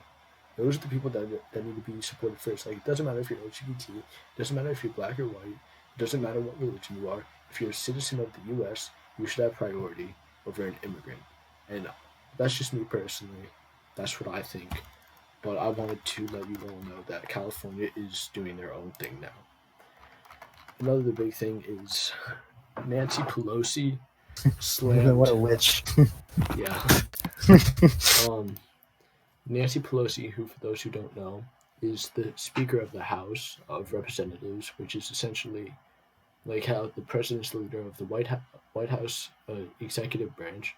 Those are the people that need to be supported first. Like, it doesn't matter if you're LGBT, it doesn't matter if you're black or white, it doesn't matter what religion you are. If you're a citizen of the U.S., you should have priority over an immigrant. And that's just me personally. That's what I think. But I wanted to let you all know that California is doing their own thing now. Another big thing is Nancy Pelosi slammed. What a witch. Yeah. Nancy Pelosi, who, for those who don't know, is the Speaker of the House of Representatives, which is essentially like how the president's the leader of the White House executive branch.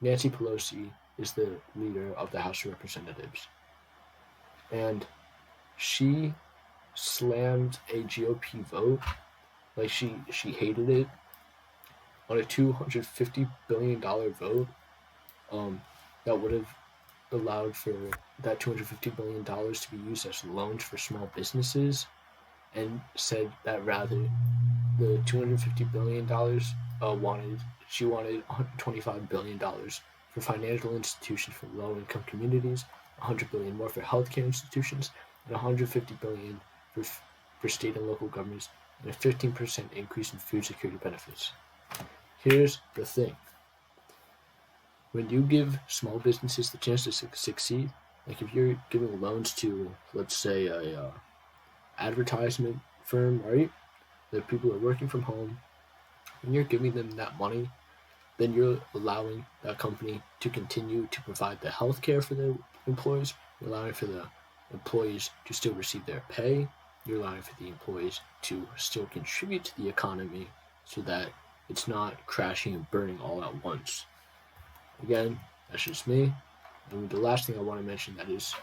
Nancy Pelosi is the leader of the House of Representatives. And she slammed a GOP vote. Like, she hated it. on a $250 billion vote, that would have allowed for that $250 billion to be used as loans for small businesses, and said that rather the $250 billion she wanted $125 billion for financial institutions for low-income communities, $100 billion more for healthcare institutions, and $150 billion for state and local governments, and a 15% increase in food security benefits. Here's the thing. When you give small businesses the chance to succeed, like if you're giving loans to, let's say, a advertisement firm, right? The people are working from home, and you're giving them that money, then you're allowing that company to continue to provide the health care for their employees. You're allowing for the employees to still receive their pay. You're allowing for the employees to still contribute to the economy so that it's not crashing and burning all at once. Again, that's just me. And the last thing I want to mention that is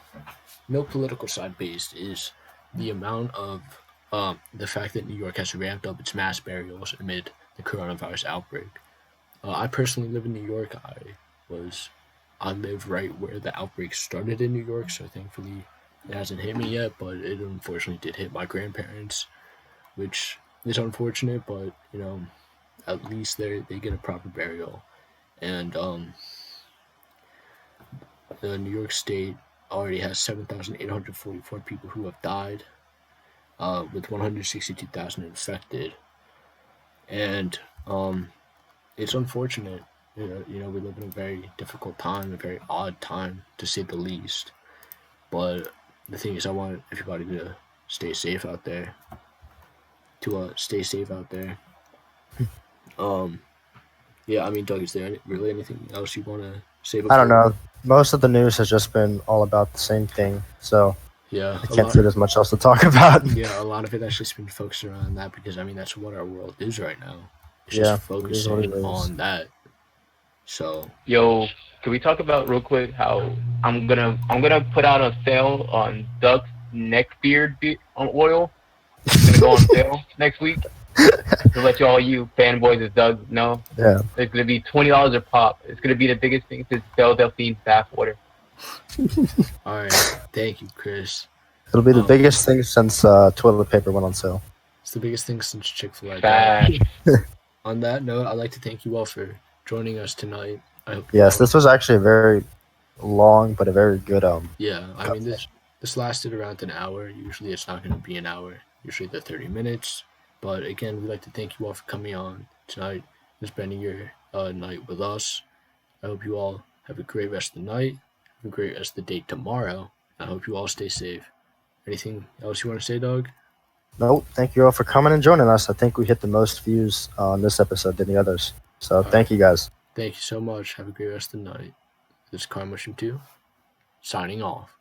no political side based is the amount of the fact that New York has ramped up its mass burials amid the coronavirus outbreak. I personally live in New York. I live right where the outbreak started in New York, so thankfully it hasn't hit me yet, but it unfortunately did hit my grandparents, which is unfortunate, but at least they get a proper burial. And the New York State already has 7,844 people who have died, with 162,000 infected. And it's unfortunate. We live in a very difficult time, a very odd time, to say the least. But the thing is, I want everybody to stay safe out there. Yeah, I mean, Doug, is there really anything else you want to say? I don't know. Most of the news has just been all about the same thing, so yeah, I can't say there's much else to talk about. Yeah, a lot of it actually has been focused around that because, I mean, that's what our world is right now. It's just focusing on that. So, yo, can we talk about real quick how I'm gonna put out a sale on Doug's neck beard oil? It's gonna go on sale next week. To let you fanboys of Doug know. Yeah. It's gonna be $20 a pop. It's gonna be the biggest thing since Belle Delphine bath water. All right, thank you, Chris. It'll be the biggest thing since toilet paper went on sale. It's the biggest thing since Chick-fil-A. On that note, I'd like to thank you all for joining us tonight. Yes, this was actually a very long but a very good Yeah, I mean this lasted around an hour. Usually it's not going to be an hour. Usually they're 30 minutes. But again, we'd like to thank you all for coming on tonight and spending your night with us. I hope you all have a great rest of the night. Have a great rest of the day tomorrow. I hope you all stay safe. Anything else you want to say, Doug? Nope. Thank you all for coming and joining us. I think we hit the most views on this episode than the others. So thank you guys. Thank you so much. Have a great rest of the night. This is Carmushroom2 signing off.